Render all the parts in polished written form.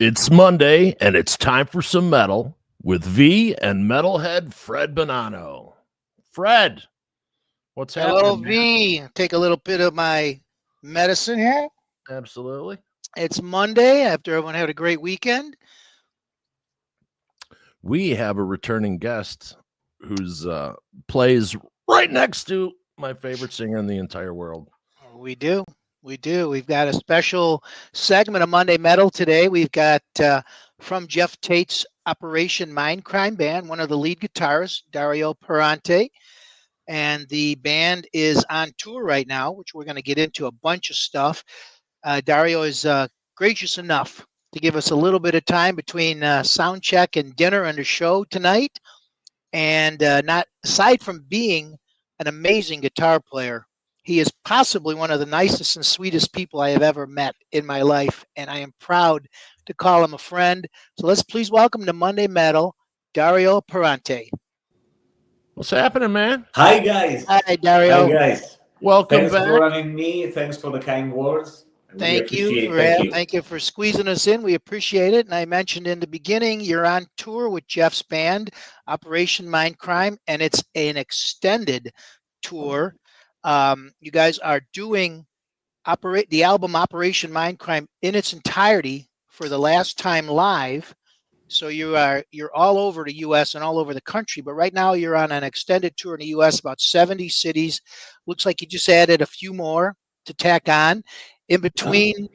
It's Monday, and it's time for some metal with V and metalhead Fred Bonanno. Fred, what's Hello, happening, man? V. Take a little bit of my medicine here. Absolutely. It's Monday after everyone had a great weekend. We have a returning guest who's plays right next to my favorite singer in the entire world. We do. We do. We've got a special segment of Monday Metal today. We've got from Geoff Tate's Operation Mindcrime band, one of the lead guitarists, Dario Parente. And the band is on tour right now, which we're going to get into a bunch of stuff. Dario is gracious enough to give us a little bit of time between sound check and dinner and a show tonight. And not aside from being an amazing guitar player, he is possibly one of the nicest and sweetest people I have ever met in my life, and I am proud to call him a friend. So let's please welcome to Monday Metal, Dario Parente. What's happening, man? Hi, guys. Hi, Dario. Hi, guys. Welcome Thanks back. for having me. Thanks for the kind words. I really appreciate it. Thank you for squeezing us in. We appreciate it. And I mentioned in the beginning, you're on tour with Geoff's band, Operation Mindcrime, and it's an extended tour. You guys are doing the album Operation Mindcrime in its entirety for the last time live. So you're all over the U.S. and all over the country, but right now you're on an extended tour in the U.S. about 70 cities. Looks like you just added a few more to tack on. In between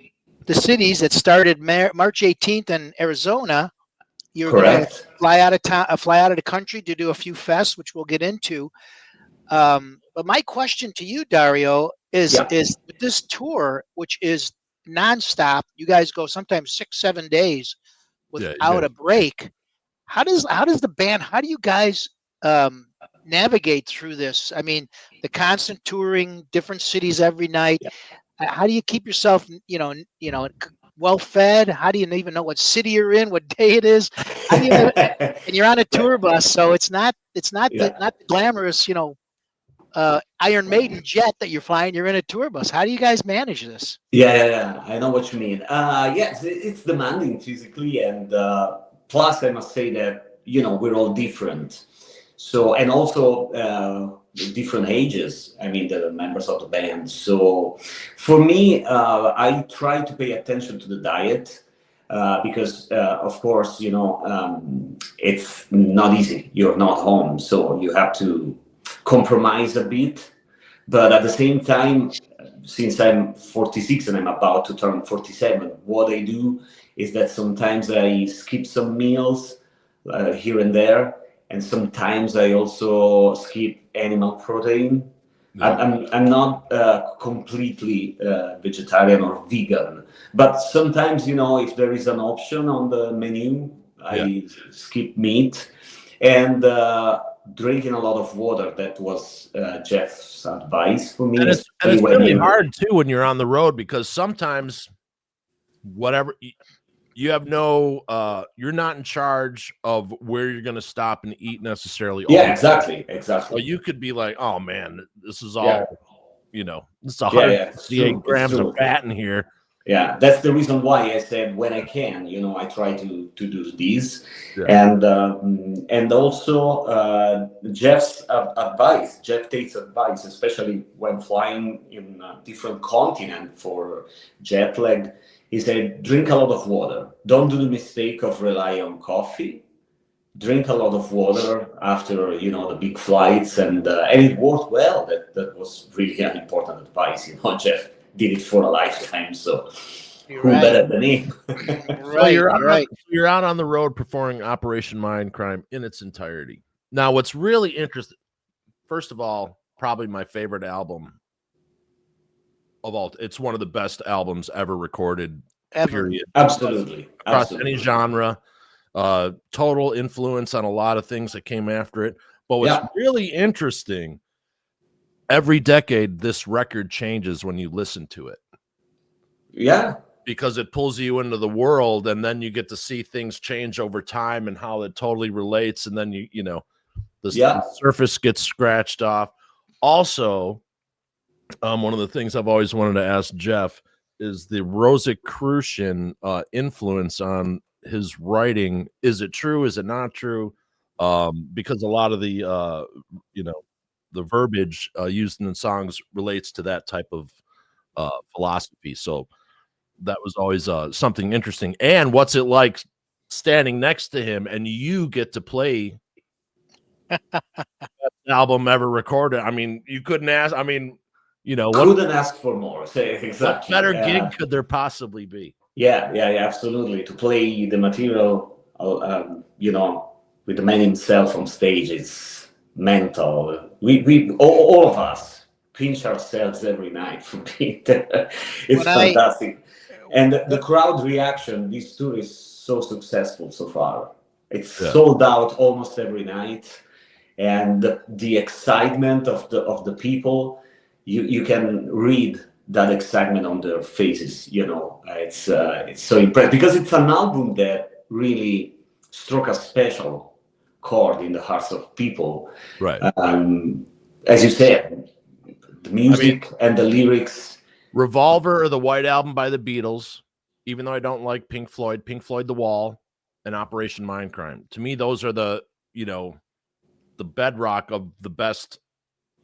the cities that started March 18th in Arizona, you're going to fly out of the country to do a few fests, which we'll get into. But my question to you, Dario, is this tour, which is nonstop, you guys go sometimes 6-7 days without a break. How do you guys navigate through this? I mean, the constant touring, different cities every night. How do you keep yourself, well fed? How do you even know what city you're in, what day it is? And you're on a tour bus, so it's not the glamorous, Iron Maiden jet that you're flying. You're in a tour bus. How do you guys manage this? Yeah. I know what you mean. Yes, it's demanding physically, and plus I must say that we're all different. So, and also different ages. I mean, the members of the band. So, for me, I try to pay attention to the diet. Because of course, it's not easy. You're not home, so you have to compromise a bit. But at the same time, since I'm 46 and I'm about to turn 47, what I do is that sometimes I skip some meals here and there, and sometimes I also skip animal protein. I'm not completely vegetarian or vegan, but sometimes, if there is an option on the menu, I skip meat. And drinking a lot of water. That was Geoff's advice for me. And it's really hard too when you're on the road, because sometimes whatever you have you're not in charge of where you're going to stop and eat necessarily. Exactly. So you could be like, oh man, this is all, this is 168 grams of fat in here. Yeah, that's the reason why I said when I can, I try to do these, and also Geoff's advice, Geoff Tate's advice, especially when flying in a different continent for jet lag, he said drink a lot of water. Don't do the mistake of rely on coffee. Drink a lot of water after the big flights, and it worked well. That was really an important advice. Geoff did it for a lifetime, so who better than him? So you're out on the road performing Operation Mindcrime in its entirety. Now, what's really interesting, first of all, probably my favorite album of all. It's one of the best albums ever recorded. Period. Absolutely. Across any genre. Total influence on a lot of things that came after it. But what's really interesting, every decade this record changes when you listen to it. Yeah. Because it pulls you into the world, and then you get to see things change over time and how it totally relates, and then the surface gets scratched off. Also, one of the things I've always wanted to ask Geoff is the Rosicrucian influence on his writing. Is it true? Is it not true? Because a lot of the the verbiage used in the songs relates to that type of philosophy. So that was always something interesting. And what's it like standing next to him and you get to play album ever recorded? I mean, you couldn't ask. I mean, couldn't ask for more. Exactly. What better gig could there possibly be? Yeah, absolutely. To play the material, with the man himself on stage, it's mental. We all of us pinch ourselves every night for being there. It's fantastic. And the crowd reaction, this tour is so successful so far. It's sold out almost every night. And the excitement of the people, you can read that excitement on their faces. It's so impressive because it's an album that really struck a special chord in the hearts of people. Right. As you said, the music and the lyrics. Revolver or the White Album by the Beatles, even though I don't like Pink Floyd, The Wall, and Operation Mindcrime. To me, those are the bedrock of the best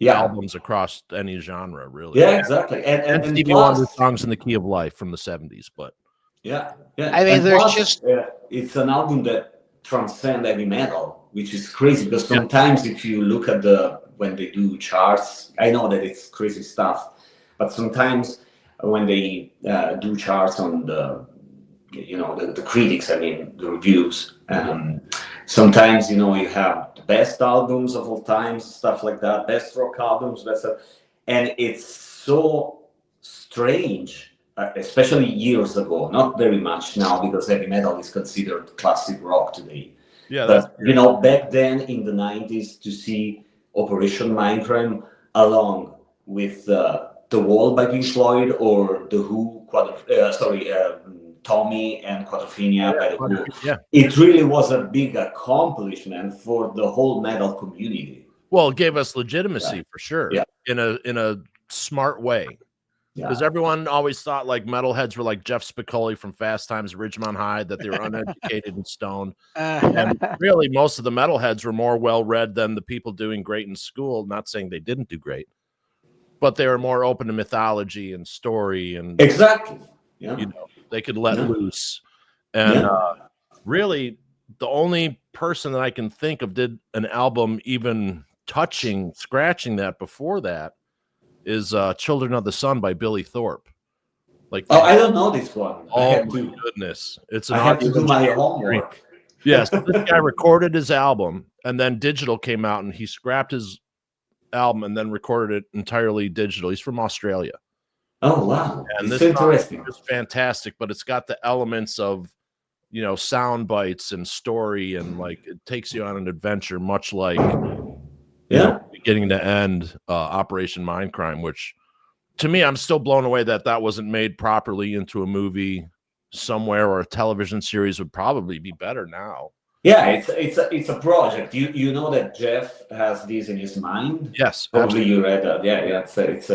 albums across any genre, really. Yeah, exactly. And Stevie Wonder songs in the Key of Life from the 70s, but yeah. I mean, it's an album that transcends heavy metal, which is crazy because sometimes if you look at when they do charts, I know that it's crazy stuff, but sometimes when they do charts on the critics, I mean the reviews, sometimes you have the best albums of all times, stuff like that, best rock albums, and it's so strange, especially years ago, not very much now because heavy metal is considered classic rock today. Yeah, but back then in the 90s, to see Operation Mindcrime along with The Wall by Pink Floyd or The Who, Tommy and Quadrophenia by The Who. Yeah. It really was a big accomplishment for the whole metal community. Well, it gave us legitimacy for sure. Yeah. In a smart way. Because everyone always thought like metalheads were like Jeff Spicoli from Fast Times at Ridgemont High, that they were uneducated and stoned. And really, most of the metalheads were more well-read than the people doing great in school. Not saying they didn't do great, but they were more open to mythology and story. And exactly. Yeah. They could let loose. And really, the only person that I can think of did an album even scratching that before that is Children of the Sun by Billy Thorpe. I don't know this one. Oh my goodness. I have to do my homework. Yes, this guy recorded his album and then digital came out and he scrapped his album and then recorded it entirely digital. He's from Australia. Oh wow. And it's this interesting. It's fantastic, but it's got the elements of sound bites and story, and it takes you on an adventure, much like beginning to end Operation Mindcrime, which to me, I'm still blown away that wasn't made properly into a movie somewhere, or a television series would probably be better now. Yeah, it's a project. You know that Geoff has this in his mind. Yes, probably absolutely. you read that. Yeah. It's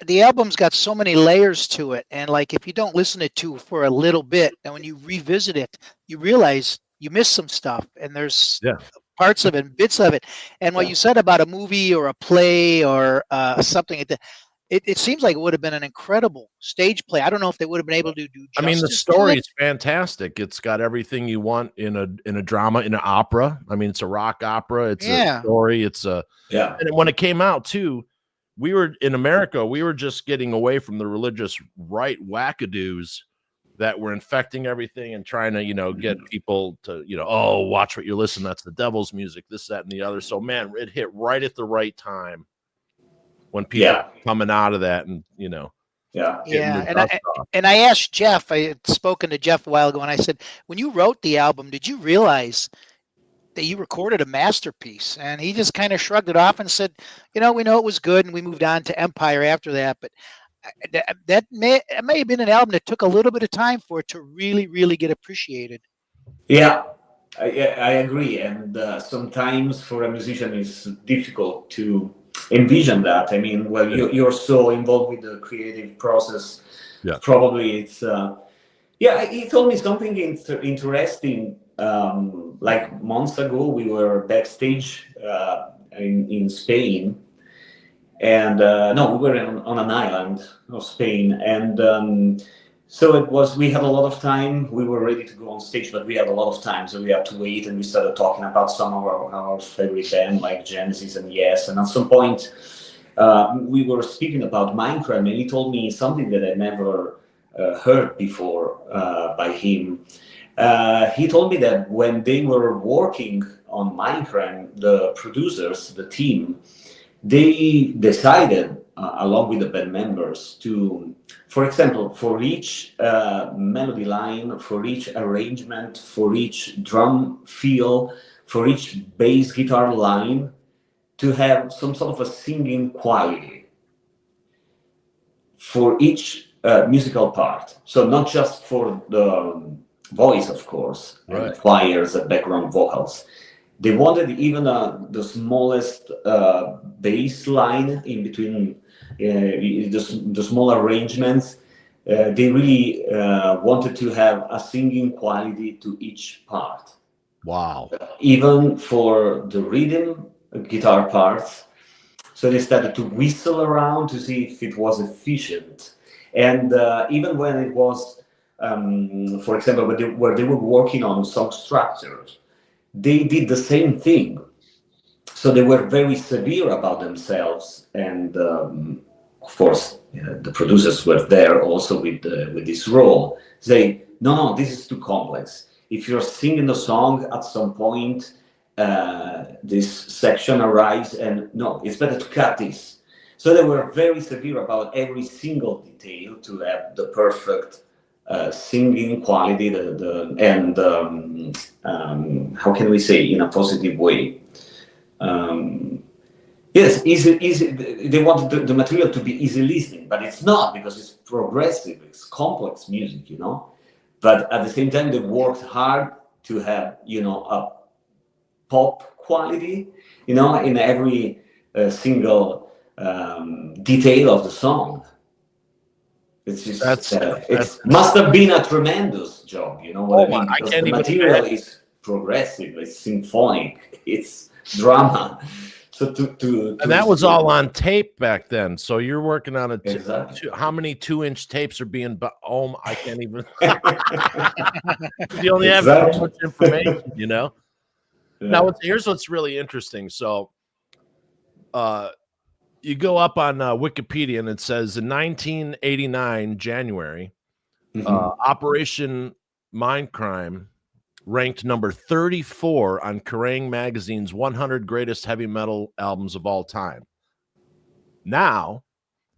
the album's got so many layers to it, and if you don't listen to it for a little bit, and when you revisit it, you realize you missed some stuff, and there's parts of it, and bits of it. And what you said about a movie or a play or something like that. It seems like it would have been an incredible stage play. I don't know if they would have been able to do justice. I mean, the story is fantastic. It's got everything you want in a drama, in an opera. I mean, it's a rock opera. It's a story. It's and when it came out too, we were in America. We were just getting away from the religious right wackadoos that were infecting everything and trying to get people to watch what you listen. That's the devil's music. This, that, and the other. So man, it hit right at the right time. When people are coming out of that and and I asked Geoff, I had spoken to Geoff a while ago, and I said, when you wrote the album, did you realize that you recorded a masterpiece? And he just kind of shrugged it off and said, we know it was good, and we moved on to Empire after that, but that may have been an album that took a little bit of time for it to really, really get appreciated. Yeah, I agree. And sometimes for a musician, it's difficult to envision that. I mean, you're so involved with the creative process Yeah. Probably it's yeah. He told me something interesting. Like months ago, we were backstage in Spain, and no, we were on an island of Spain, and so it was. We had a lot of time. We were ready to go on stage, but we had a lot of time, so we had to wait. And we started talking about some of our favorite band, like Genesis and Yes. And at some point, we were speaking about Mindcrime, and he told me something that I never heard before by him. He told me that when they were working on Mindcrime, the producers, the team, they decided, along with the band members, to, for example, for each melody line, for each arrangement, for each drum feel, for each bass guitar line, to have some sort of a singing quality for each musical part. So not just for the voice, of course, and choirs and background vocals. They wanted even the smallest bass line in between the small arrangements. They really wanted to have a singing quality to each part. Wow. Even for the rhythm guitar parts. So they started to whistle around to see if it was efficient. And even when it was, for example, where they were working on song structures, they did the same thing. So they were very severe about themselves. And of course, the producers were there also with this role. Say, no, this is too complex. If you're singing the song at some point, this section arrives, and no, it's better to cut this. So they were very severe about every single detail to have the perfect singing quality, and how can we say, in a positive way? Yes, easy. They wanted the material to be easy listening, but it's not, because it's progressive, it's complex music, But at the same time, they worked hard to have, a pop quality, in every single detail of the song. It's just it must have been a tremendous job, you know what I mean? Because the material is progressive, it's symphonic, it's drama. So and that was all on tape back then. So you're working on exactly. how many 2-inch tapes are being? I can't even. You only have so much information, Yeah. Now, here's what's really interesting. So, you go up on Wikipedia, and it says in 1989 January, Operation Mindcrime ranked number 34 on Kerrang! Magazine's 100 greatest heavy metal albums of all time. Now,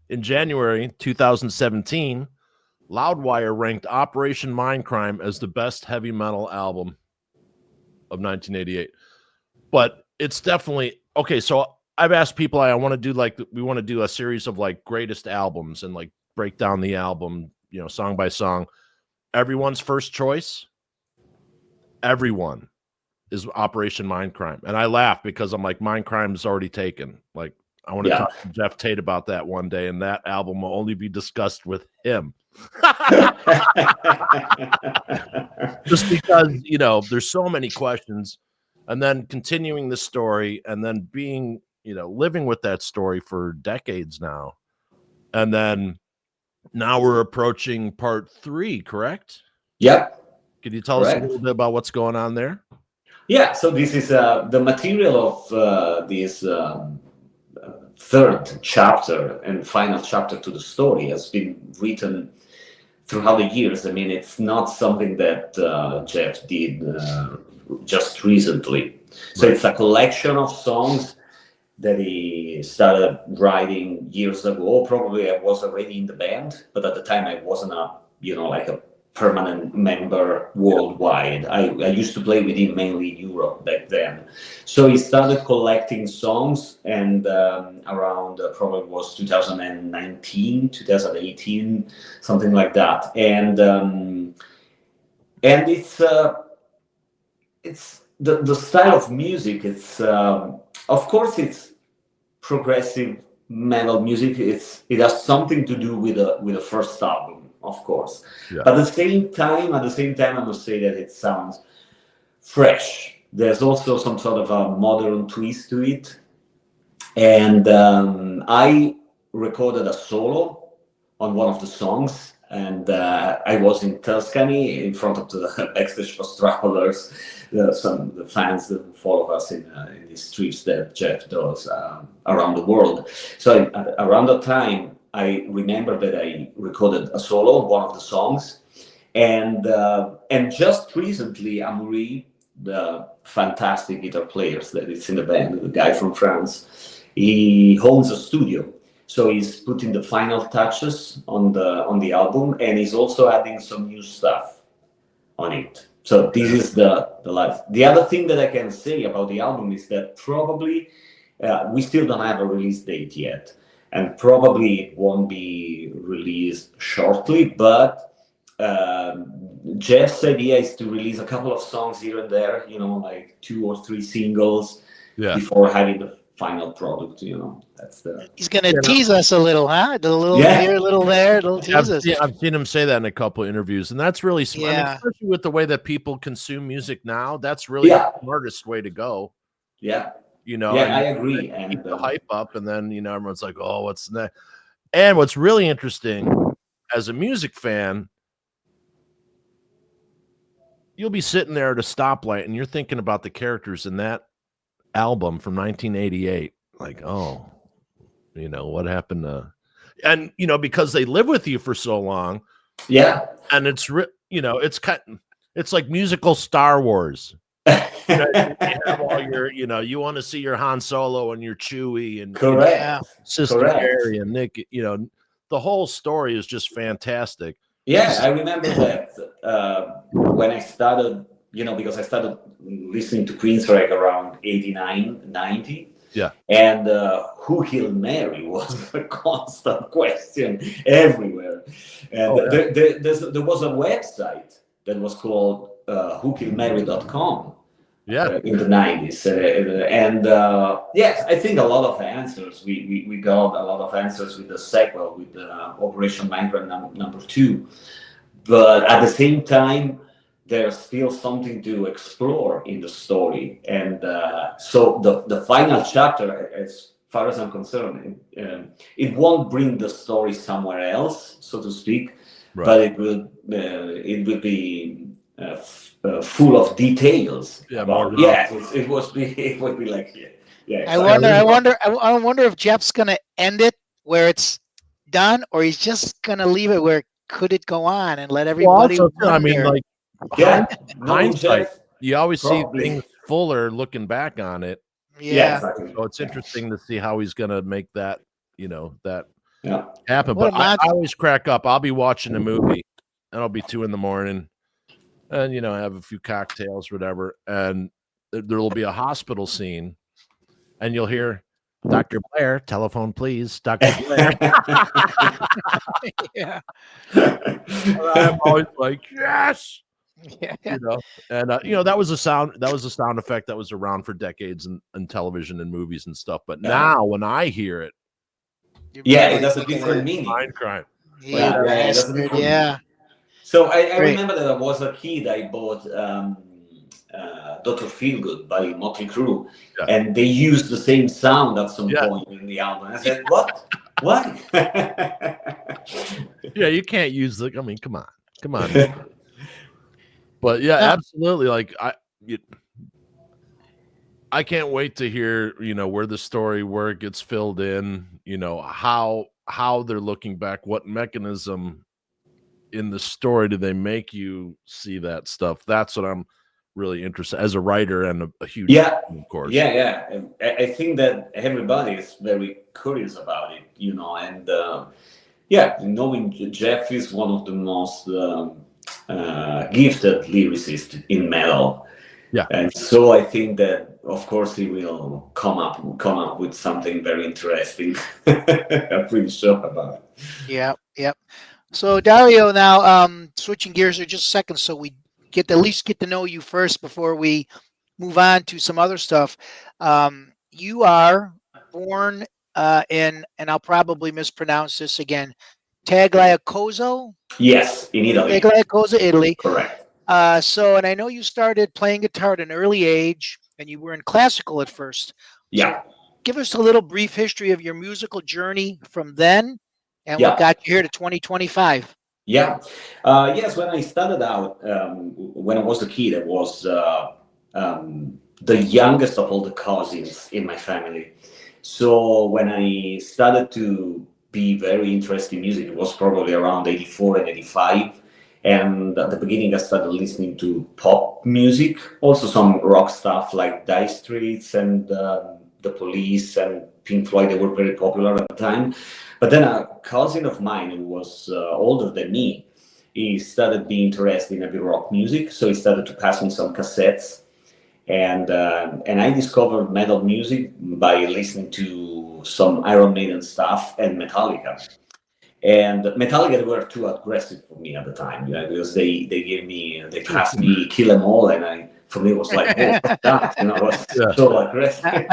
in January 2017, Loudwire ranked Operation Mindcrime as the best heavy metal album of 1988. But it's definitely okay. So I've asked people, we want to do a series of like greatest albums and like break down the album, song by song. Everyone's first choice, everyone, is Operation Mindcrime. And I laugh because I'm like, Mindcrime is already taken. Like, I want to talk to Geoff Tate about that one day, and that album will only be discussed with him. Just because, there's so many questions, and then continuing the story, and then being, living with that story for decades now. And then now we're approaching part 3, correct? Yep. Could you tell us a little bit about what's going on there? Yeah, so this is the material of this third chapter and final chapter to the story has been written throughout the years. I mean, it's not something that Geoff did just recently. So it's a collection of songs that he started writing years ago. Probably I was already in the band, but at the time I wasn't like a permanent member worldwide. I used to play with him mainly in Europe back then. So he started collecting songs, and around probably was 2019, 2018, something like that. And it's the style of music. It's of course it's progressive metal music. It has something to do with the first album, of course. Yeah. But at the same time, I must say that it sounds fresh. There's also some sort of a modern twist to it. And I recorded a solo on one of the songs, and I was in Tuscany in front of the backstage for travelers, the fans that follow us in these trips that Geoff does around the world. So around that time, I remember that I recorded a solo on one of the songs, and just recently, Amaury, the fantastic guitar players that is in the band, the guy from France, he owns a studio. So he's putting the final touches on the album, and he's also adding some new stuff on it. So this is the life. The other thing that I can say about the album is that probably we still don't have a release date yet, and probably it won't be released shortly. But Geoff's idea is to release a couple of songs here and there, like 2 or 3 singles before having the final product. That's the. He's gonna tease us a little, huh? A little here, a little there, a little tease us. I've seen him say that in a couple of interviews, and that's really smart. I mean, especially with the way that people consume music now, that's really the smartest way to go. Yeah. I agree. And keep the hype up, and then everyone's like, "Oh, what's next?" And what's really interesting, as a music fan, you'll be sitting there at a stoplight, and you're thinking about the characters in that album from 1988. Like, oh, what happened to, and because they live with you for so long. Yeah. And it's it's like musical Star Wars. You have all your, you want to see your Han Solo and your Chewie and Sister Mary and Nick. The whole story is just fantastic. Yeah, I remember that when I started, because I started listening to Queensrÿche around 89, 90. Yeah. And who he'll marry was a constant question everywhere. And there was a website that was called whokillmarry.com. In the 90s. Yes, I think a lot of answers. We got a lot of answers with the sequel, with the Operation Mindcrime number 2. But at the same time, there's still something to explore in the story. And so the final chapter, as far as I'm concerned, it won't bring the story somewhere else, so to speak, but it will be full of details. Yeah, it would be like I wonder if Geoff's gonna end it where it's done, or he's just gonna leave it where could it go on and let everybody. Well, also, I mean, like hindsight, Jeff, you always see things fuller looking back on it. Yeah. Exactly. So it's interesting to see how he's gonna make that happen. But I always crack up. I'll be watching a movie and I'll be 2 a.m. and have a few cocktails, whatever, and there will be a hospital scene, and you'll hear Dr. Blair, telephone, please, Dr. Blair. Yeah. I'm always like, yes. Yeah. And that was a sound effect that was around for decades in television and movies and stuff. But now when I hear it, it does a different meaning. Mindcrime. Yeah. So I remember that I was a kid. I bought Dr. Feelgood by Motley Crue, and they used the same sound at some point in the album. I said, "What? What?" Yeah, you can't use I mean, come on. But absolutely. Like I can't wait to hear where the story where it gets filled in. How they're looking back, what mechanism in the story do they make you see that stuff? That's what I'm really interested as a writer and a huge fan, of course. And I think that everybody is very curious about it, and knowing Geoff is one of the most gifted lyricists in metal. Yeah. And so I think that of course he will come up with something very interesting. I'm pretty sure about it. Yep. So Dario, now switching gears for just a second, so we at least get to know you first before we move on to some other stuff. You are born in, and I'll probably mispronounce this again, Tagliacozzo? Yes, in Italy. Tagliacozzo, Italy. Correct. And I know you started playing guitar at an early age, and you were in classical at first. Yeah. So give us a little brief history of your musical journey from then and what Yeah. got you here to 2025. Yeah. Yes, when I started out, when I was a kid, I was the youngest of all the cousins in my family. So when I started to be very interested in music, it was probably around 84 and 85. And at the beginning, I started listening to pop music, also some rock stuff like Dire Straits and The Police and Pink Floyd. They were very popular at the time. But then a cousin of mine who was older than me, he started being interested in heavy rock music. So he started to pass me some cassettes, and I discovered metal music by listening to some Iron Maiden stuff and Metallica. And Metallica, they were too aggressive for me at the time, because they passed me Kill 'Em All, and for me it was like, oh, what's that? It was so aggressive.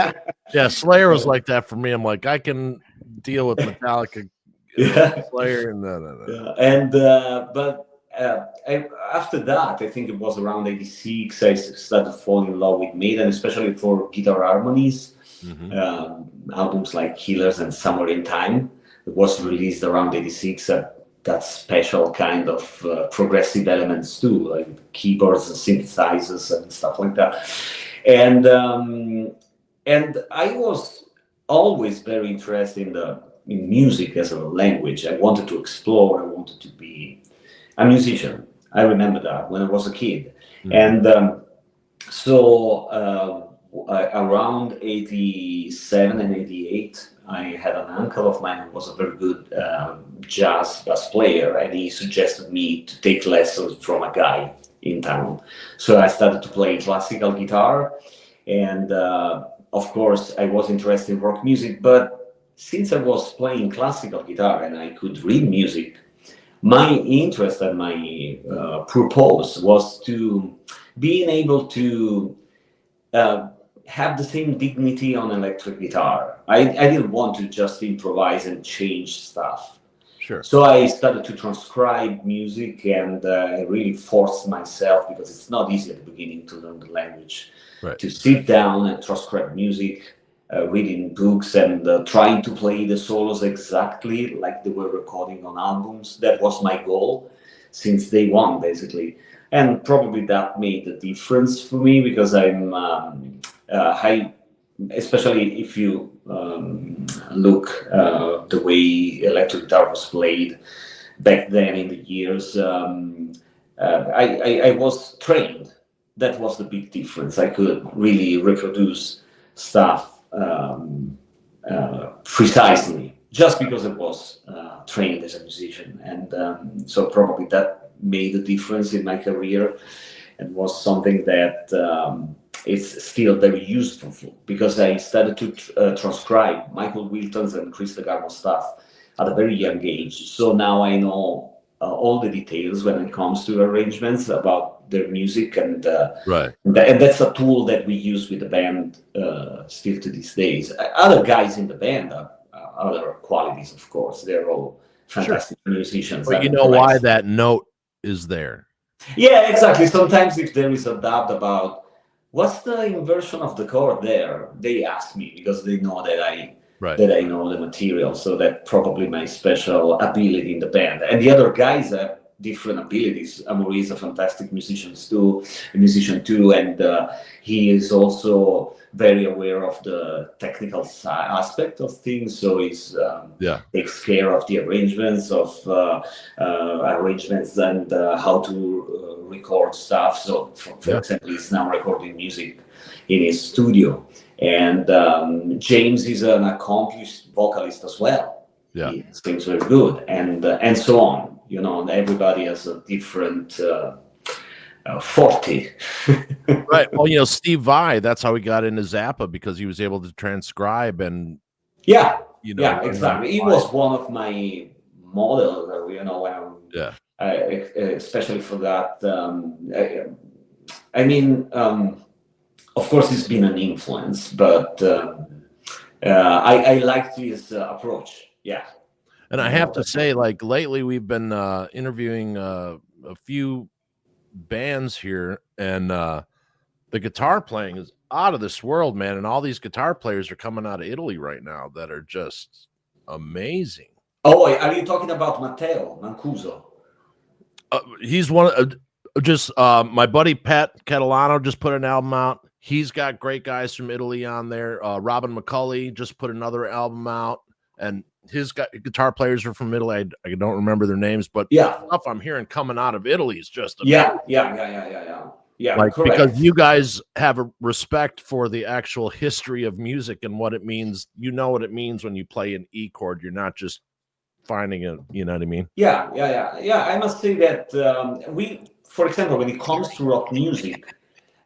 Yeah, Slayer was like that for me. I'm like, I can deal with Metallica, Slayer, and no. Yeah. And after that, I think it was around 86, I started falling in love with Maiden, especially for guitar harmonies. Albums like Killers and Somewhere in Time. It was released around 86. That special kind of progressive elements too, like keyboards and synthesizers and stuff like that. And I was always very interested in music as a language. I wanted to explore. I wanted to be a musician. I remember that when I was a kid. And around 87 and 88, I had an uncle of mine who was a very good jazz bass player, and he suggested me to take lessons from a guy in town. So I started to play classical guitar, and of course I was interested in rock music, but since I was playing classical guitar and I could read music, my interest and my purpose was to being able to have the same dignity on electric guitar. I didn't want to just improvise and change stuff. Sure. So I started to transcribe music, and I really forced myself, because it's not easy at the beginning to learn the language, to sit down and transcribe music, reading books and trying to play the solos exactly like they were recording on albums. That was my goal since day one, basically. And probably that made the difference for me, because especially if you look the way electric guitar was played back then in the years, I was trained. That was the big difference. I could really reproduce stuff precisely just because I was trained as a musician. And so probably that made a difference in my career, and was something that it's still very useful, because I started to transcribe Michael Wilton's and Chris DeGarmo stuff at a very young age. So now I know all the details when it comes to arrangements about their music, and that's a tool that we use with the band still to these days. Other guys in the band are other qualities, of course. They're all fantastic musicians. But you know why that note is there. Yeah, exactly. Sometimes if there is a doubt about what's the inversion of the chord there, they ask me, because they know that I know the material. So that's probably my special ability in the band. And the other guys have different abilities. Amaury is a fantastic musician too, and he is also very aware of the technical aspect of things. So he's takes care of the arrangements and how to record stuff. So, for example, he's now recording music in his studio. And James is an accomplished vocalist as well. Yeah, he sings very good, and so on. You know, everybody has a different forte. Right. Well, you know, Steve Vai, that's how he got into Zappa, because he was able to transcribe and. Yeah. You know. Yeah, exactly. He was one of my models. You know, when especially for that. Of course, he's been an influence, but I liked his approach. Yeah. And I have to say, like lately, we've been interviewing a few bands here, and the guitar playing is out of this world, man. And all these guitar players are coming out of Italy right now that are just amazing. Oh, are you talking about Matteo Mancuso? He's one of my buddy Pat Catalano just put an album out. He's got great guys from Italy on there. Robin McCulley just put another album out, and his guitar players are from Italy. I don't remember their names, but stuff I'm hearing coming out of Italy is just amazing. Yeah, like correct. Because you guys have a respect for the actual history of music and what it means. You know what it means when you play an E chord. You're not just finding it. You know what I mean? Yeah. I must say that for example, when it comes to rock music,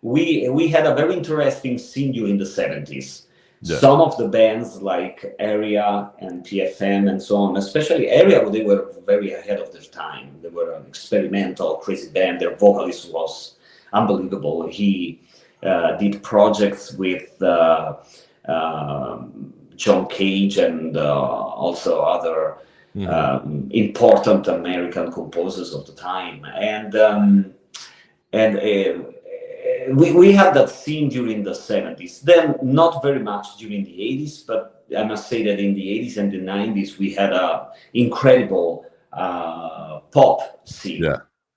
we had a very interesting scene during the 70s. Yeah. Some of the bands like Area and PFM and so on, especially Area, they were very ahead of their time. They were an experimental, crazy band. Their vocalist was unbelievable. He did projects with John Cage and also other important American composers of the time. And we had that scene during the 70s, then not very much during the 80s, but I must say that in the 80s and the 90s, we had a incredible pop scene,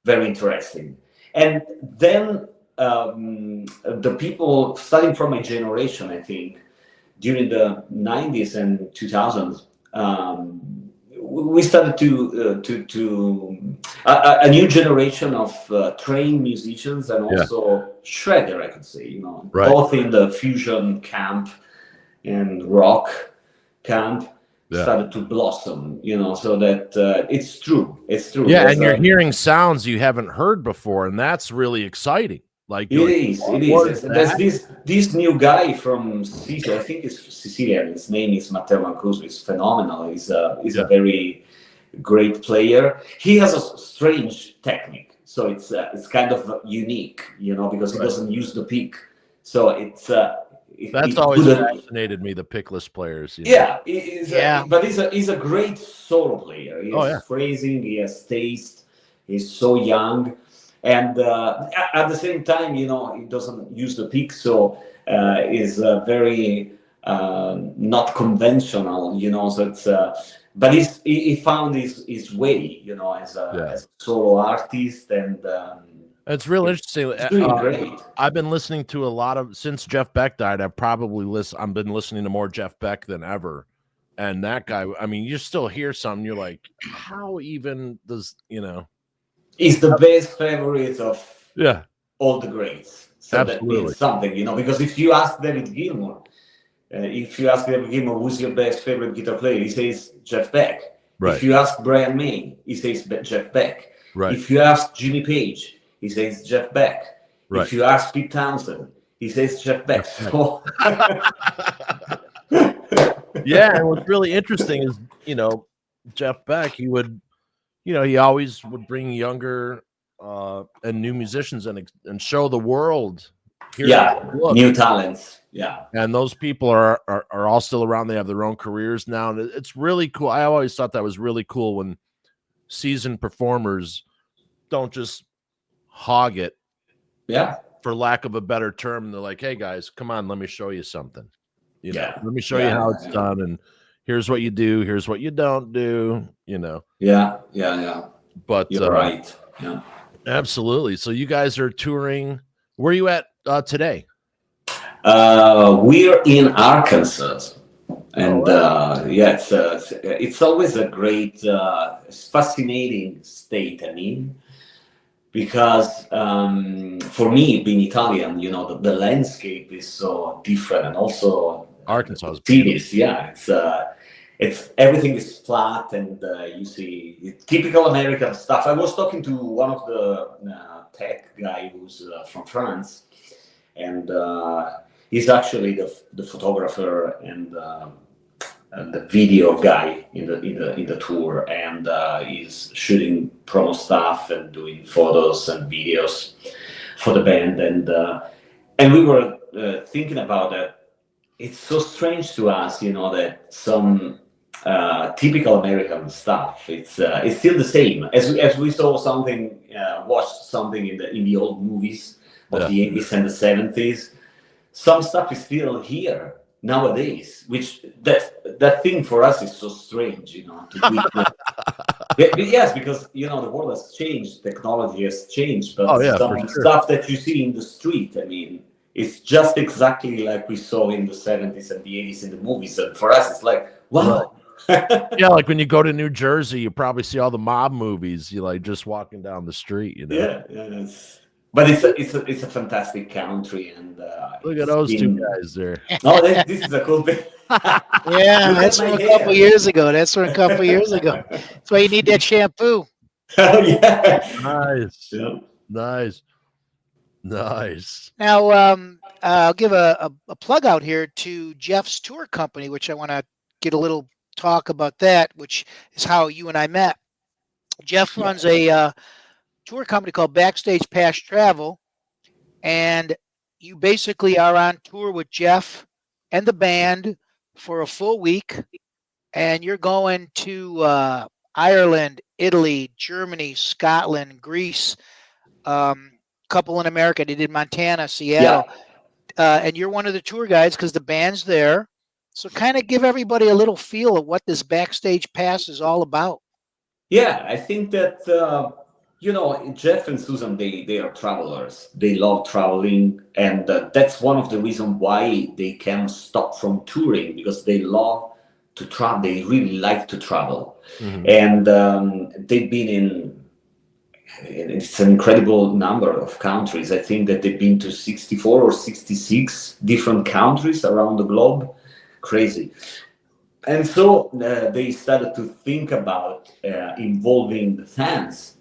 very interesting. And then the people starting from my generation, I think, during the 90s and 2000s, we started to a new generation of trained musicians and also shredder, I could say, both in the fusion camp and rock camp started to blossom, so that it's true. Yeah, and you're hearing sounds you haven't heard before, and that's really exciting. Like it is. There's this new guy from Sicily. I think it's Sicilian. His name is Matteo Mancuso. He's phenomenal. He's a very great player. He has a strange technique, so it's kind of unique, because he doesn't use the pick. So that's always fascinated me, the pickless players. But he's a great solo player. He has phrasing. He has taste. He's so young. And at the same time, he doesn't use the pick, so is very not conventional, so it's but he found his way, as a solo artist, and it's real interesting. It's doing great. I've been listening to a lot of, since Geoff Beck died, I've been listening to more Geoff Beck than ever. And that guy, I mean, you still hear something, you're like, how even does, He's the best favorite of all the greats. So absolutely. That means something, because if you ask David Gilmour, who's your best favorite guitar player, he says Geoff Beck. Right. If you ask Brian May, he says Geoff Beck. Right. If you ask Jimmy Page, he says Geoff Beck. Right. If you ask Pete Townsend, he says Geoff Beck. So yeah, and what's really interesting is, Geoff Beck, he would, he always would bring younger and new musicians and show the world. New talents. Yeah. And those people are all still around. They have their own careers now. And it's really cool. I always thought that was really cool when seasoned performers don't just hog it. Yeah. For lack of a better term. They're like, hey guys, come on, let me show you something. Let me show you how it's done. And here's what you do. Here's what you don't do, Yeah. But you're right. Yeah. Absolutely. So you guys are touring. Where are you at today? We're in Arkansas. And it's always a great, fascinating state, because for me, being Italian, the landscape is so different, and also Arkansas is cities. It's everything is flat, and you see typical American stuff. I was talking to one of the tech guy who's from France, and he's actually the photographer and the video guy in the tour, and he's shooting promo stuff and doing photos and videos for the band, and we were thinking about that. It's so strange to us, that some typical American stuff. It's still the same as we saw something, watched something in the old movies of the 80s and the 70s. Some stuff is still here nowadays, which that thing for us is so strange, to witness. Yes, because the world has changed, technology has changed, but some stuff that you see in the street, I mean, it's just exactly like we saw in the 70s and the 80s in the movies, and for us, it's like, wow. Yeah, like when you go to New Jersey, you probably see all the mob movies. You like just walking down the street, Yeah. But it's a fantastic country, and look at those two guys there. Oh, this is a cool thing. Yeah, that's from a couple years ago. That's why you need that shampoo. Oh yeah. Nice. Yeah. Nice. Now, I'll give a plug out here to Geoff's tour company, which I want to get a little talk about that, which is how you and I met. Geoff runs a tour company called Backstage Pass Travel, and you basically are on tour with Geoff and the band for a full week, and you're going to Ireland, Italy, Germany, Scotland, Greece, couple in America. They did Montana, Seattle, and you're one of the tour guides because the band's there. So kind of give everybody a little feel of what this Backstage Pass is all about. Yeah, I think that Geoff and Susan, they are travelers. They love traveling, and that's one of the reasons why they can't stop from touring, because they love to travel. They really like to travel, and they've been in. It's an incredible number of countries. I think that they've been to 64 or 66 different countries around the globe. Crazy. And so they started to think about involving the fans.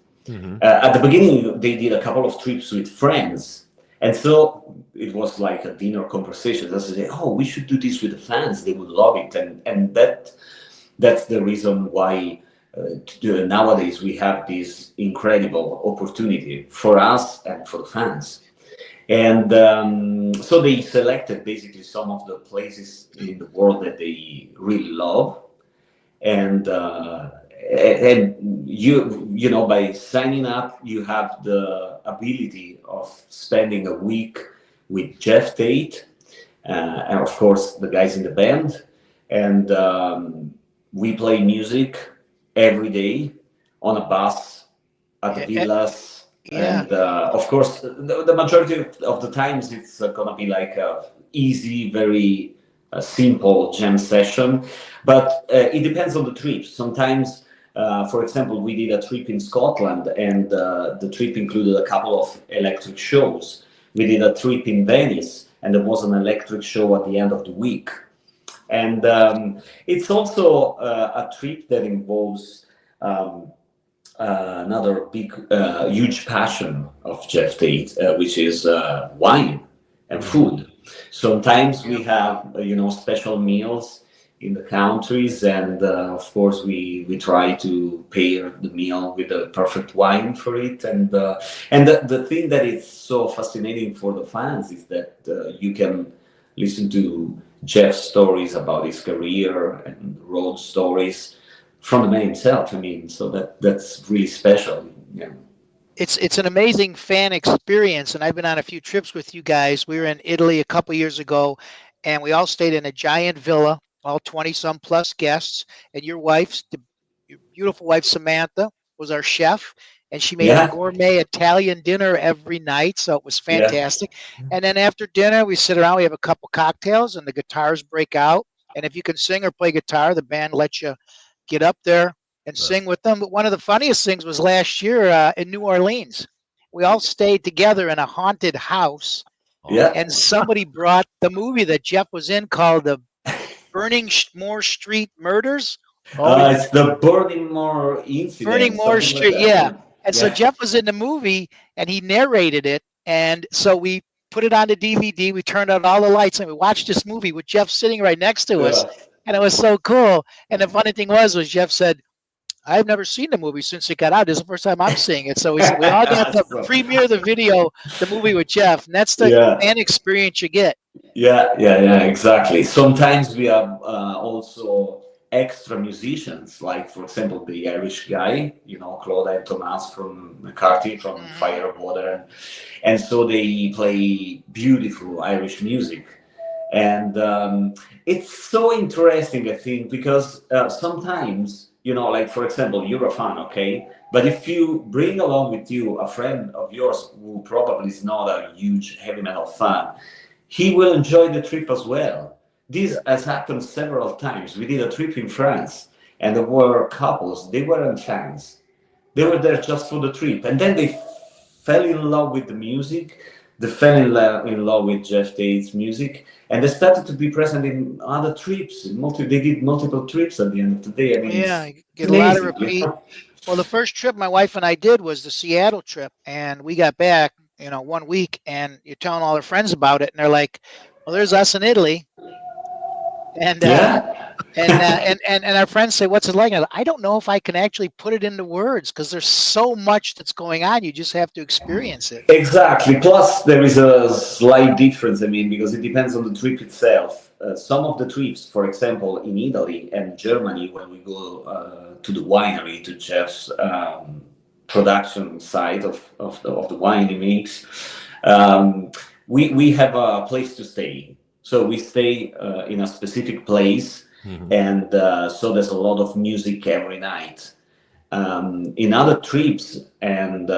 At the beginning, they did a couple of trips with friends. And so it was like a dinner conversation. They said, oh, we should do this with the fans. They would love it. And that's the reason why nowadays we have this incredible opportunity for us and for the fans. And so they selected basically some of the places in the world that they really love, and you by signing up, you have the ability of spending a week with Geoff Tate, and of course the guys in the band, and we play music every day on a bus at the villas. And of course, the majority of the times it's gonna be like a easy, very simple jam session. But it depends on the trip. Sometimes, for example, we did a trip in Scotland, and the trip included a couple of electric shows. We did a trip in Venice, and there was an electric show at the end of the week. And it's also a trip that involves another big, huge passion of Geoff Tate, which is wine and food. Sometimes we have, special meals in the countries, and of course we try to pair the meal with the perfect wine for it. And the thing that is so fascinating for the fans is that you can listen to Geoff's stories about his career and road stories from the man himself. I mean, so that's really special. Yeah. It's an amazing fan experience, and I've been on a few trips with you guys. We were in Italy a couple years ago, and we all stayed in a giant villa, all 20-some plus guests, and your beautiful wife Samantha was our chef, and she made a gourmet Italian dinner every night, so it was fantastic. And then after dinner, we sit around, we have a couple cocktails, and the guitars break out, and if you can sing or play guitar, the band lets you get up there and sing with them. But one of the funniest things was last year in New Orleans. We all stayed together in a haunted house, and somebody brought the movie that Geoff was in called the Burningmore Street Murders. It's the Burningmore incident. Burningmore Street, And so Geoff was in the movie, and he narrated it. And so we put it on the DVD. We turned on all the lights, and we watched this movie with Geoff sitting right next to us. And it was so cool. And the funny thing was Geoff said, I've never seen the movie since it got out. This is the first time I'm seeing it. So we all got to premiere the movie with Geoff. And that's the fan experience you get. Yeah, exactly. Sometimes we have also extra musicians, like for example the Irish guy, Claude and Thomas from McCarthy from Fire of Water, and so they play beautiful Irish music. And it's so interesting, I think, because sometimes, like for example, you're a fan, okay? But if you bring along with you a friend of yours who probably is not a huge heavy metal fan, he will enjoy the trip as well. This has happened several times. We did a trip in France, and there were couples, they weren't fans. They were there just for the trip, and then they fell in love with the music. They fell in love with Geoff Tate's music, and they started to be present in other trips. They did multiple trips at the end of the day. I mean, Yeah, it's you get a lot of amazing. repeat. Well, the first trip my wife and I did was the Seattle trip, and we got back, 1 week, and you're telling all their friends about it, and they're like, "Well, there's us in Italy," and Yeah. and our friends say, "What's it like?" And I don't know if I can actually put it into words because there's so much that's going on. You just have to experience it. Exactly. Plus, there is a slight difference. I mean, because it depends on the trip itself. Some of the trips, for example, in Italy and Germany, when we go to the winery, to Jeff's production site of the wine he makes, we have a place to stay. So we stay in a specific place, and so there's a lot of music every night. In other trips, and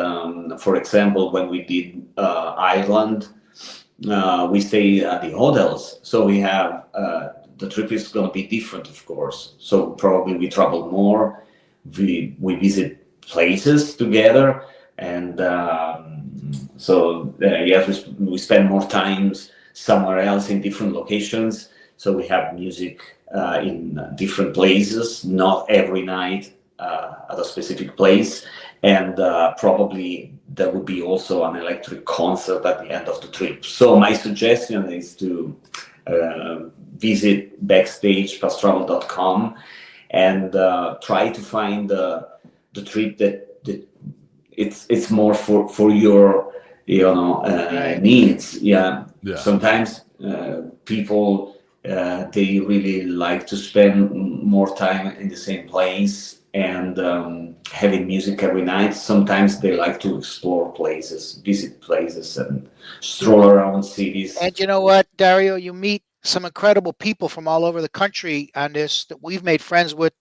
for example, when we did Ireland, we stay at the hotels. So we have the trip is going to be different, of course. So probably we travel more, we visit places together, and yes, we spend more times somewhere else in different locations. So we have music in different places, not every night at a specific place, and probably there would be also an electric concert at the end of the trip. So my suggestion is to visit backstagepastravel.com and try to find the trip that it's more for your needs. Yeah. Sometimes people they really like to spend more time in the same place and having music every night. Sometimes they like to explore places, visit places, and stroll around cities. And you know what, Dario, you meet some incredible people from all over the country on this that we've made friends with.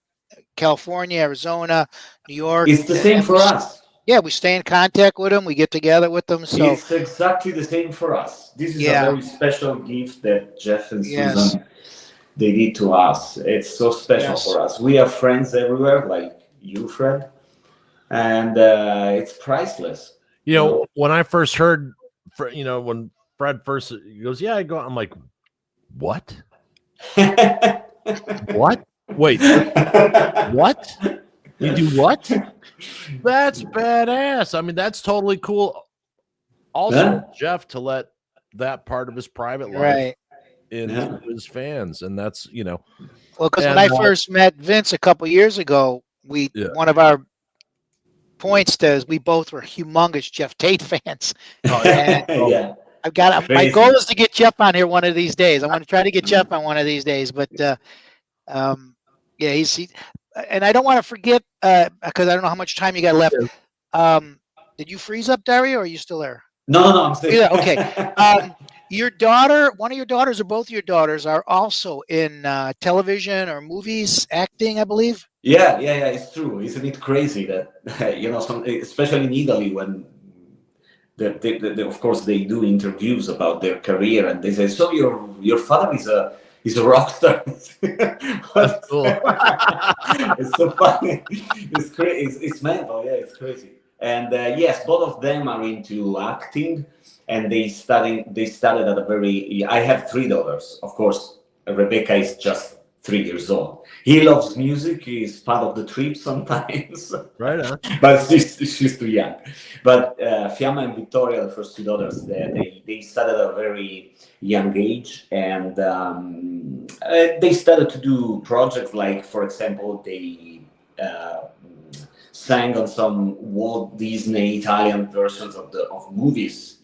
California, Arizona, New York. It's the same for us. Yeah, we stay in contact with them. We get together with them. So it's exactly the same for us. This is a very special gift that Geoff and Susan they did to us. It's so special for us. We have friends everywhere, like you, Fred, and it's priceless. When I first heard, when Fred first goes, "Yeah, I go," I'm like, "What? What? Wait, what? You do what? That's badass. I mean, that's totally cool." Also, Geoff to let that part of his private life into his fans, and that's Well, because when I first met Vince a couple years ago, one of our points is we both were humongous Geoff Tate fans. Yeah. I've got my goal is to get Geoff on here one of these days. I want to try to get Geoff on one of these days, but he's and I don't want to forget because I don't know how much time you got left. Did you freeze up, Dario, or are you still there? No, I'm still. Yeah, okay. Your daughter, one of your daughters, or both of your daughters, are also in television or movies, acting, I believe. Yeah, it's true. Isn't it crazy that especially in Italy, when they, of course they do interviews about their career, and they say, "So your father is a rock star." That's cool. It's so funny. It's crazy. It's mental. Yeah, it's crazy. And yes, both of them are into acting, and they started at a very. I have 3 daughters. Of course, Rebecca is just 3 years old. He loves music. He's part of the trip sometimes. Right on. But she's too young. But Fiamma and Vittoria, the first 2 daughters, they started at a very young age, and they started to do projects like, for example, they sang on some Walt Disney Italian versions of movies,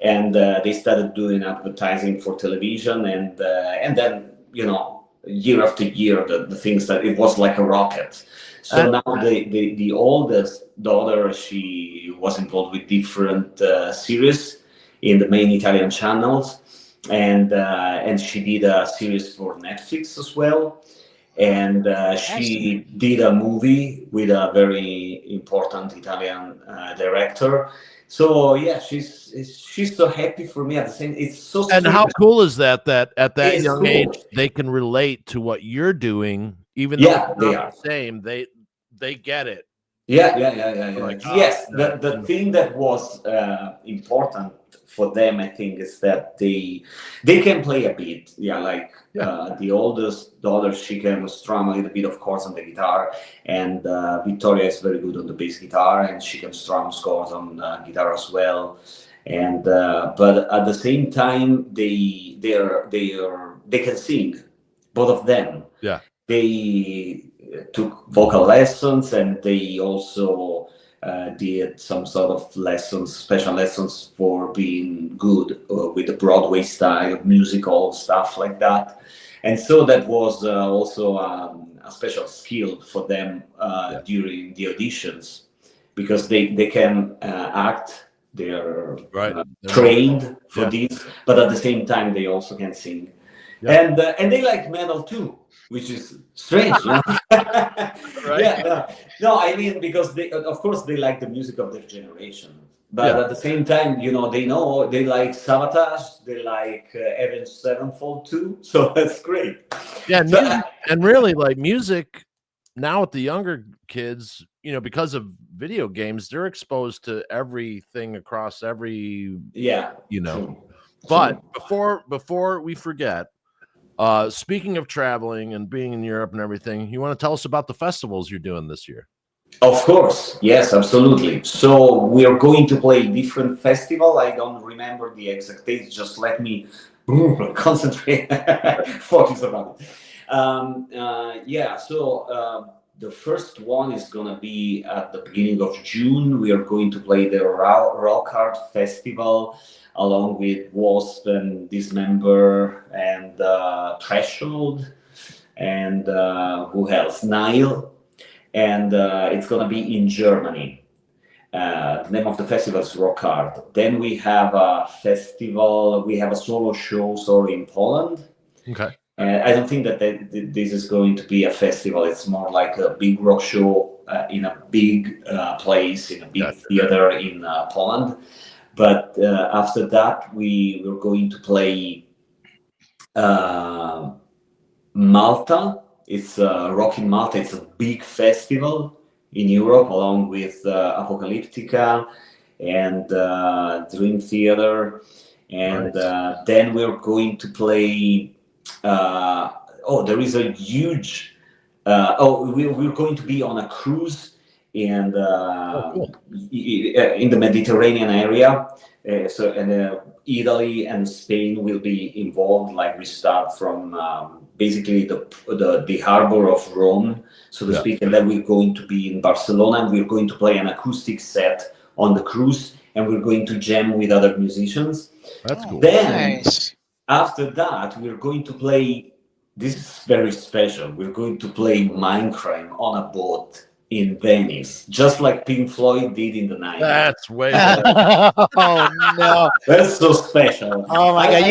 and they started doing advertising for television, and then year after year, the things that it was like a rocket. So now the oldest daughter, she was involved with different series in the main Italian channels, and she did a series for Netflix as well. And she did a movie with a very important Italian director. So yeah, she's so happy for me at the same. It's so and strange. how cool is that? That at that It's young cool. age they can relate to what you're doing, even Yeah, though they it's are. not the same. They get it. Yeah. Like, Yes, yeah, the thing that was important for them, I think, is that they can play a bit. Yeah, like the oldest daughter, she can strum a little bit, of course, on the guitar, and Victoria is very good on the bass guitar, and she can strum scores on guitar as well. And but at the same time, they can sing, both of them. Yeah. They took vocal lessons, and they also did some sort of lessons, special lessons for being good with the Broadway style, musical stuff like that. And so that was also a special skill for them during the auditions, because they can act, they're trained for this, but at the same time they also can sing. And they like metal too, which is strange, no? No, I mean, because they, of course, they like the music of their generation, but at the same time, they like Savatage, they like Avenged Sevenfold too, so that's great. Yeah, and really, like, music now with the younger kids, because of video games, they're exposed to everything across every But before we forget, speaking of traveling and being in Europe and everything, you want to tell us about the festivals you're doing this year? Of course, yes, absolutely. So we are going to play different festival. I don't remember the exact dates. Just let me concentrate, focus about it. So the first one is gonna be at the beginning of June. We are going to play the Rock Art Festival along with Wasp and Dismember and Threshold and who else? Nile. And it's going to be in Germany. The name of the festival is Rock Art. Then we have a festival, we have a solo show, in Poland. Okay. I don't think that this is going to be a festival. It's more like a big rock show in a big place, in a big theater in Poland. But after that, we're going to play Malta. It's Rock in Malta. It's a big festival in Europe, along with Apocalyptica and Dream Theater. And then we're going to play. There is a huge. We're going to be on a cruise and in the Mediterranean area. Italy and Spain will be involved. Like, we start from basically the harbor of Rome, so to speak, and then we're going to be in Barcelona, and we're going to play an acoustic set on the cruise, and we're going to jam with other musicians. That's cool. Then after that, we're going to play. This is very special. We're going to play Mindcrime on a boat in Venice, just like Pink Floyd did in the 90s. That's way Oh no, that's so special. Oh my god,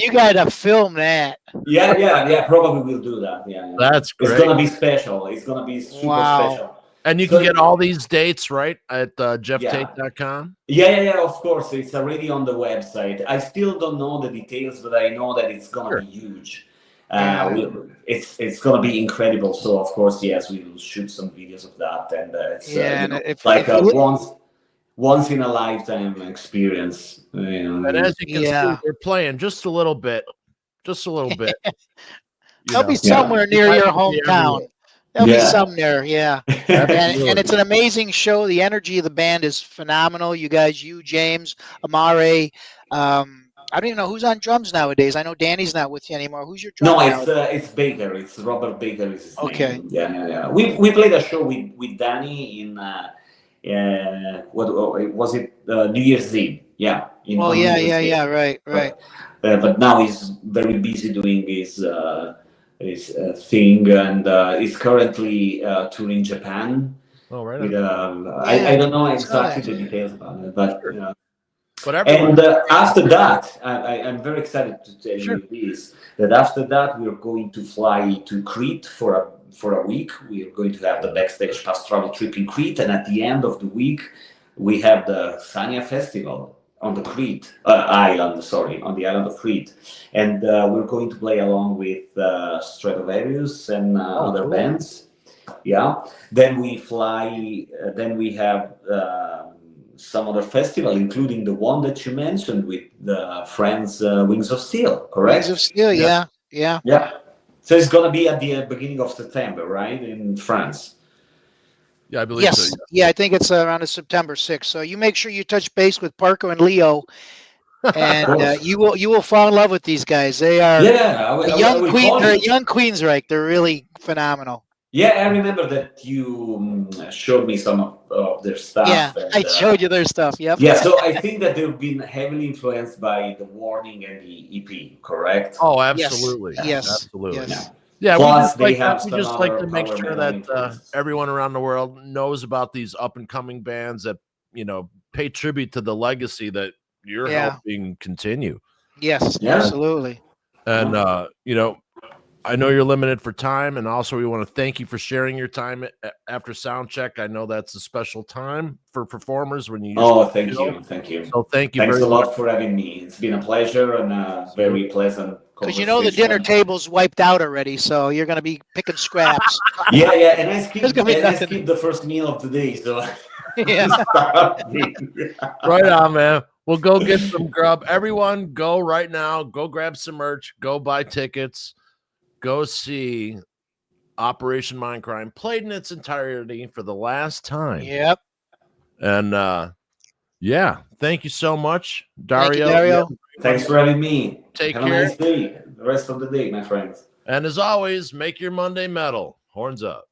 you gotta film that. Yeah, probably we'll do that. That's great. It's gonna be special. It's gonna be super special. And you can get all these dates right at geofftate.com. Yeah, of course. It's already on the website. I still don't know the details, but I know that it's gonna be huge. It's gonna be incredible. So of course, yes, we will shoot some videos of that, and it's like a once in a lifetime experience. And as you can see, we're playing just a little bit. They'll be somewhere near your hometown. There'll be some there, and it's an amazing show. The energy of the band is phenomenal. You guys, James, Amare. I don't even know who's on drums nowadays. I know Danny's not with you anymore. Who's your drummer? No, it's Baker. It's Robert Baker. Is his name. Yeah. We played a show with Danny in what was it? New Year's Eve. Yeah. Right. But now he's very busy doing his thing, and is currently touring Japan. Oh, right. With, I don't know exactly the details about it, but sure. and after that, I'm very excited to tell you this, that after that we're going to fly to Crete for a week. We are going to have the backstage pass travel trip in Crete, and at the end of the week we have the Sania Festival on the Crete island, on the island of Crete, and we're going to play along with Stratovarius and other bands. Yeah. Then we fly. Then we have some other festival, including the one that you mentioned with the friends Wings of Steel. Correct. Wings of Steel. Yeah. So it's gonna be at the beginning of September, right, in France. Yeah, I believe so. Yeah, I think it's around September 6th. So you make sure you touch base with Parker and Leo, and you will fall in love with these guys. They are young Queensryche. They're really phenomenal. Yeah, I remember that you showed me some of their stuff. Yeah, I showed you their stuff. Yep. Yeah, so I think that they've been heavily influenced by the Warning and the EP, correct? Oh, absolutely. Yes. Absolutely. Yes. Yeah, plus we just like to make sure that everyone around the world knows about these up and coming bands that, pay tribute to the legacy that you're helping continue. Yes, absolutely. And I know you're limited for time, and also we want to thank you for sharing your time after sound check. I know that's a special time for performers when you. Thank you. So thank you. Thanks a lot for having me. It's been a pleasure and very pleasant. Because the dinner table's wiped out already, so you're going to be picking scraps. Yeah, and I skipped the first meal of the day, so. Right on, man. We'll go get some grub. Everyone, go right now. Go grab some merch. Go buy tickets. Go see Operation Mindcrime played in its entirety for the last time. Yep. And thank you so much, Dario. Thank you, Dario. Thanks for having me. Take care. Have a nice day. The rest of the day, my friends. And as always, make your Monday metal. Horns up.